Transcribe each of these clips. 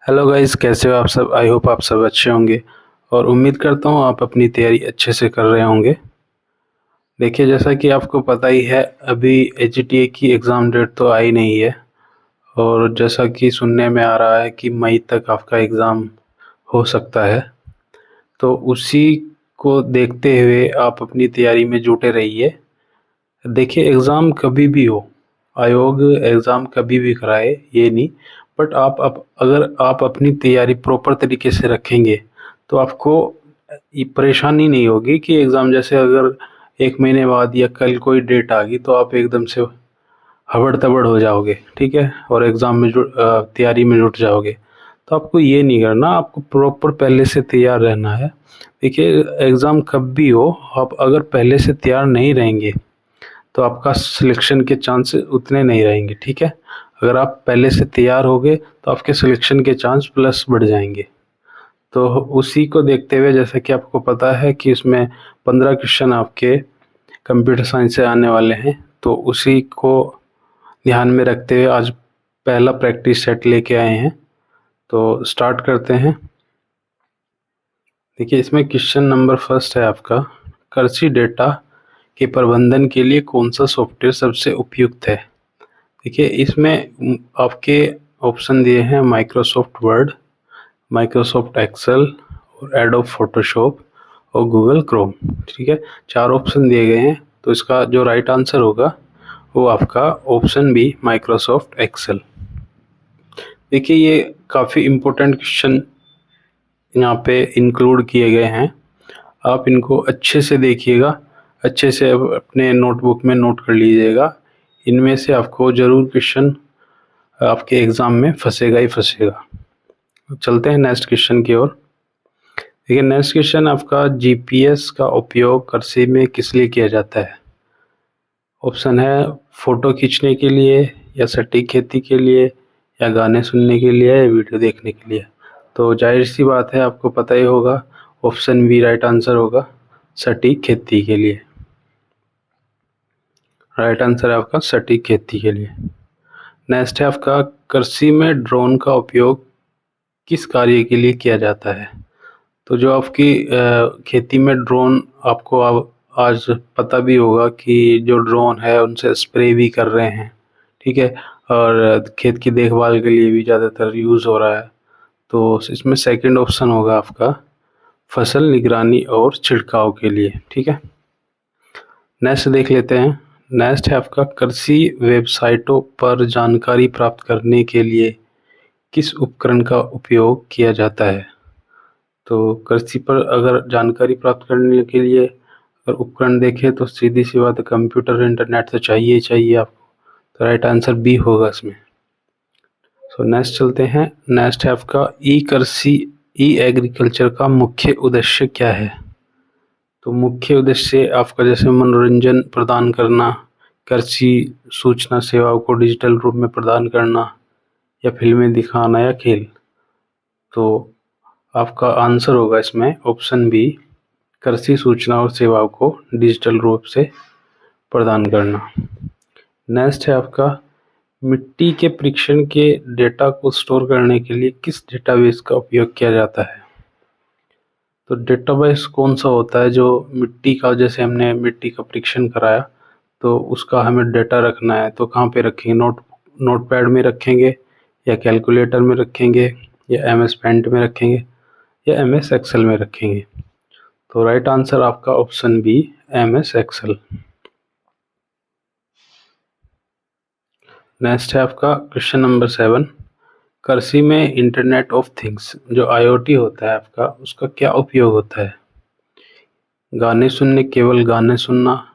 Hello guys, कैसे हो आप सब। आई होप आप सब अच्छे होंगे और उम्मीद करता हूँ आप अपनी तैयारी अच्छे से कर रहे होंगे। देखिए, जैसा कि आपको पता ही है, अभी एचजीटीए की एग्ज़ाम डेट तो आई नहीं है और जैसा कि सुनने में आ रहा है कि मई तक आपका एग्ज़ाम हो सकता है। तो उसी को देखते हुए आप अपनी तैयारी में जुटे रहिए। देखिए, एग्ज़ाम कभी भी हो, आयोग एग्ज़ाम कभी भी कराए ये नहीं, बट अगर आप अपनी तैयारी प्रॉपर तरीके से रखेंगे तो आपको ये परेशानी नहीं होगी कि एग्ज़ाम जैसे अगर 1 महीने बाद या कल कोई डेट आ गई तो आप एकदम से हबड़-तबड़ हो जाओगे, ठीक है? और एग्ज़ाम में तैयारी में जुट जाओगे। तो आपको ये नहीं करना, आपको प्रॉपर पहले से तैयार रहना है। देखिए, एग्ज़ाम कब भी हो, आप अगर पहले से तैयार नहीं रहेंगे तो आपका सिलेक्शन के चांस उतने नहीं रहेंगे, ठीक है? अगर आप पहले से तैयार हो गए तो आपके सिलेक्शन के चांस प्लस बढ़ जाएंगे। तो उसी को देखते हुए, जैसा कि आपको पता है कि इसमें 15 क्वेश्चन आपके कंप्यूटर साइंस से आने वाले हैं, तो उसी को ध्यान में रखते हुए आज पहला प्रैक्टिस सेट लेके आए हैं। तो स्टार्ट करते हैं। देखिए, इसमें क्वेश्चन नंबर फर्स्ट है आपका, कृषि डेटा के प्रबंधन के लिए कौन सा सॉफ्टवेयर सबसे उपयुक्त है। देखिए, इसमें आपके ऑप्शन दिए हैं माइक्रोसॉफ्ट वर्ड, माइक्रोसॉफ्ट एक्सेल और एडोब फोटोशॉप और गूगल क्रोम, ठीक है? 4 ऑप्शन दिए गए हैं, तो इसका जो राइट आंसर होगा वो आपका ऑप्शन बी माइक्रोसॉफ्ट एक्सेल। देखिए, ये काफ़ी इम्पोर्टेंट क्वेश्चन यहाँ पे इंक्लूड किए गए हैं, आप इनको अच्छे से देखिएगा, अच्छे से अपने नोटबुक में नोट कर लीजिएगा। इनमें से आपको ज़रूर क्वेश्चन आपके एग्ज़ाम में फंसेगा ही फंसेगा। चलते हैं नेक्स्ट क्वेश्चन की ओर। देखिए, नेक्स्ट क्वेश्चन आपका, जीपीएस का उपयोग कृषि में किस लिए किया जाता है। ऑप्शन है फ़ोटो खींचने के लिए, या सटीक खेती के लिए, या गाने सुनने के लिए, या वीडियो देखने के लिए। तो जाहिर सी बात है, आपको पता ही होगा, ऑप्शन बी राइट आंसर होगा, सटीक खेती के लिए। राइट आंसर है आपका सटीक खेती के लिए। नेक्स्ट है आपका, कृषि में ड्रोन का उपयोग किस कार्य के लिए किया जाता है। तो जो आपकी खेती में ड्रोन, आपको अब आज पता भी होगा कि जो ड्रोन है उनसे स्प्रे भी कर रहे हैं, ठीक है? और खेत की देखभाल के लिए भी ज़्यादातर यूज़ हो रहा है। तो इसमें सेकंड ऑप्शन होगा आपका, फसल निगरानी और छिड़काव के लिए, ठीक है? नेक्स्ट देख लेते हैं। नेक्स्ट है आपका, कृषि वेबसाइटों पर जानकारी प्राप्त करने के लिए किस उपकरण का उपयोग किया जाता है। तो कृषि पर अगर जानकारी प्राप्त करने के लिए अगर उपकरण देखें तो सीधी सी बात है, कंप्यूटर इंटरनेट तो चाहिए ही चाहिए आपको। तो राइट आंसर बी होगा इसमें। सो नेक्स्ट चलते हैं। नेक्स्ट है आपका, ई कृषि ई एग्रीकल्चर का मुख्य उद्देश्य क्या है। तो मुख्य उद्देश्य आपका जैसे मनोरंजन प्रदान करना, कृषि सूचना सेवाओं को डिजिटल रूप में प्रदान करना, या फिल्में दिखाना, या खेल। तो आपका आंसर होगा इसमें ऑप्शन बी, कृषि सूचना और सेवाओं को डिजिटल रूप से प्रदान करना। नेक्स्ट है आपका, मिट्टी के परीक्षण के डेटा को स्टोर करने के लिए किस डेटाबेस का उपयोग किया जाता है। तो डेटाबेस कौन सा होता है जो मिट्टी का, जैसे हमने मिट्टी का परीक्षण कराया तो उसका हमें डेटा रखना है, तो कहाँ पे रखेंगे, नोटपैड में रखेंगे, या कैलकुलेटर में रखेंगे, या एमएस पेंट में रखेंगे, या एमएस एक्सेल में रखेंगे। तो राइट आंसर आपका option B, MS excel. Next है आपका क्वेश्चन नंबर 7, कृषि में इंटरनेट ऑफ थिंग्स जो आईओटी होता है आपका, उसका क्या उपयोग होता है। गाने सुनने, केवल गाने सुनना,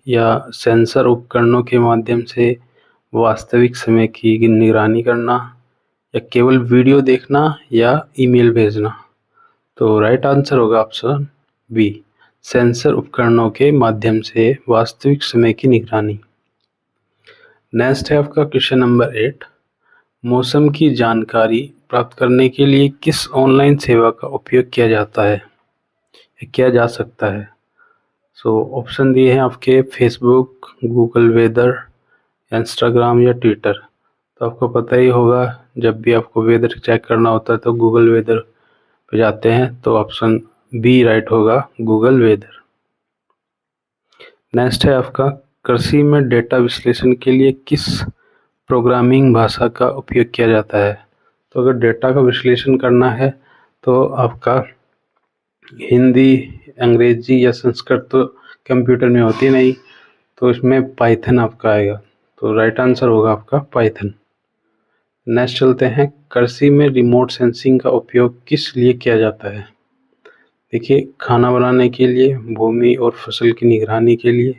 या सेंसर उपकरणों के माध्यम से वास्तविक समय की निगरानी करना, या केवल वीडियो देखना, या ईमेल भेजना। तो राइट आंसर होगा ऑप्शन बी, सेंसर उपकरणों के माध्यम से वास्तविक समय की निगरानी। नेक्स्ट है आपका क्वेश्चन नंबर 8, मौसम की जानकारी प्राप्त करने के लिए किस ऑनलाइन सेवा का उपयोग किया जाता है या किया जा सकता है। सो ऑप्शन दिए हैं आपके, फेसबुक, गूगल वेदर, इंस्टाग्राम, या ट्विटर। तो आपको पता ही होगा, जब भी आपको वेदर चेक करना होता है तो गूगल वेदर पे जाते हैं, तो ऑप्शन बी राइट होगा, गूगल वेदर। नेक्स्ट है आपका, कृषि में डेटा विश्लेषण के लिए किस प्रोग्रामिंग भाषा का उपयोग किया जाता है? तो अगर डेटा का विश्लेषण करना है तो आपका हिंदी, अंग्रेजी या संस्कृत तो कंप्यूटर में होती नहीं, तो इसमें पाइथन आपका आएगा, तो राइट आंसर होगा आपका पाइथन। नेक्स्ट चलते हैं, कृषि में रिमोट सेंसिंग का उपयोग किस लिए किया जाता है? देखिए, खाना बनाने के लिए, भूमि और फसल की निगरानी के लिए,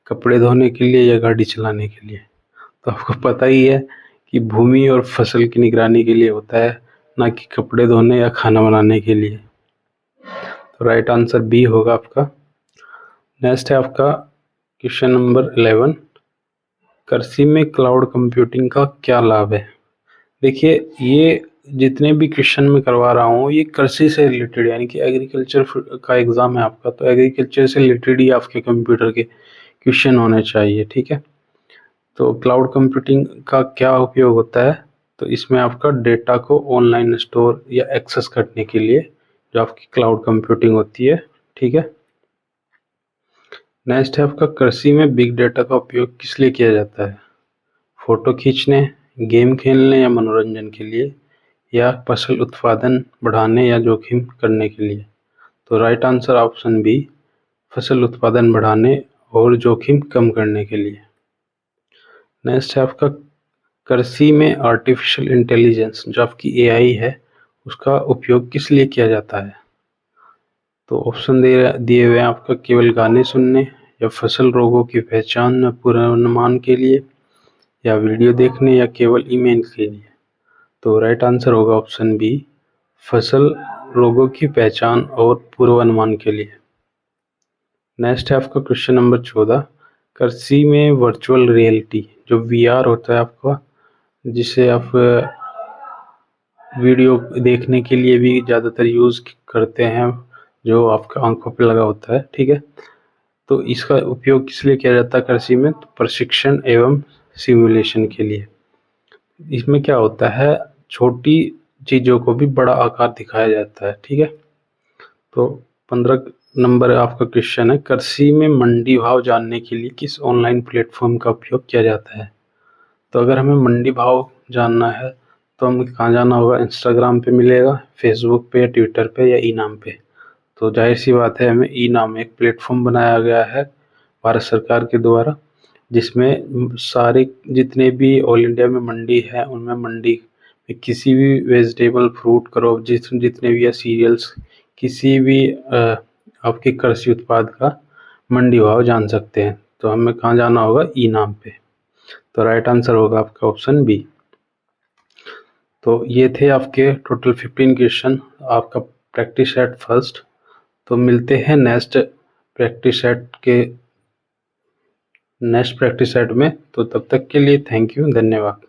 कपड़े धोने के लिए या गाड़ी चलाने के लिए? तो आपको पता ही है कि भूमि और फसल की निगरानी के लिए होता है, ना कि कपड़े धोने या खाना बनाने के लिए। तो राइट आंसर बी होगा आपका। नेक्स्ट है आपका क्वेश्चन नंबर 11, कृषि में क्लाउड कंप्यूटिंग का क्या लाभ है? देखिए, ये जितने भी क्वेश्चन मैं करवा रहा हूँ ये कृषि से रिलेटेड, यानी कि एग्रीकल्चर का एग्जाम है आपका, तो एग्रीकल्चर से रिलेटेड ही आपके कंप्यूटर के क्वेश्चन होने चाहिए, ठीक है। तो क्लाउड कंप्यूटिंग का क्या उपयोग होता है? तो इसमें आपका डेटा को ऑनलाइन स्टोर या एक्सेस करने के लिए जो आपकी क्लाउड कंप्यूटिंग होती है, ठीक है। नेक्स्ट है आपका, कृषि में बिग डेटा का उपयोग किस लिए किया जाता है? फोटो खींचने, गेम खेलने या मनोरंजन के लिए, या फसल उत्पादन बढ़ाने या जोखिम करने के लिए? तो राइट आंसर ऑप्शन बी, फसल उत्पादन बढ़ाने और जोखिम कम करने के लिए। नेक्स्ट है आपका, कृषि में आर्टिफिशियल इंटेलिजेंस जो आपकी एआई है उसका उपयोग किस लिए किया जाता है? तो ऑप्शन दिए हुए हैं आपका, केवल गाने सुनने, या फसल रोगों की पहचान में पूर्वानुमान के लिए, या वीडियो देखने, या केवल ईमेल के लिए? तो राइट आंसर होगा ऑप्शन बी, फसल रोगों की पहचान और पूर्वानुमान के लिए। नेक्स्ट है आपका क्वेश्चन नंबर 14, कृषि में वर्चुअल रियलिटी जो वीआर होता है आपका, जिसे आप वीडियो देखने के लिए भी ज़्यादातर यूज़ करते हैं, जो आपका आंखों पे लगा होता है, ठीक है। तो इसका उपयोग किस लिए किया जाता है कृषि में? तो प्रशिक्षण एवं सिमुलेशन के लिए। इसमें क्या होता है, छोटी चीज़ों को भी बड़ा आकार दिखाया जाता है, ठीक है। तो 15 नंबर आपका क्वेश्चन है, कृषि में मंडी भाव जानने के लिए किस ऑनलाइन प्लेटफॉर्म का उपयोग किया जाता है? तो अगर हमें मंडी भाव जानना है तो हमें कहाँ जाना होगा? इंस्टाग्राम पे मिलेगा, फेसबुक पे, ट्विटर पे या ई नाम पे। तो जाहिर सी बात है, हमें ई नाम एक प्लेटफॉर्म बनाया गया है भारत सरकार के द्वारा, जिसमें सारे जितने भी ऑल इंडिया में मंडी है उनमें मंडी में किसी भी वेजिटेबल, फ्रूट, क्रॉप जितने भी या सीरियल्स, किसी भी आपके कृषि उत्पाद का मंडी भाव जान सकते हैं। तो हमें कहाँ जाना होगा? ई नाम पे। तो राइट आंसर होगा आपका ऑप्शन बी। तो ये थे आपके टोटल 15 क्वेश्चन, आपका प्रैक्टिस सेट फर्स्ट। तो मिलते हैं नेक्स्ट प्रैक्टिस सेट में। तो तब तक के लिए थैंक यू, धन्यवाद।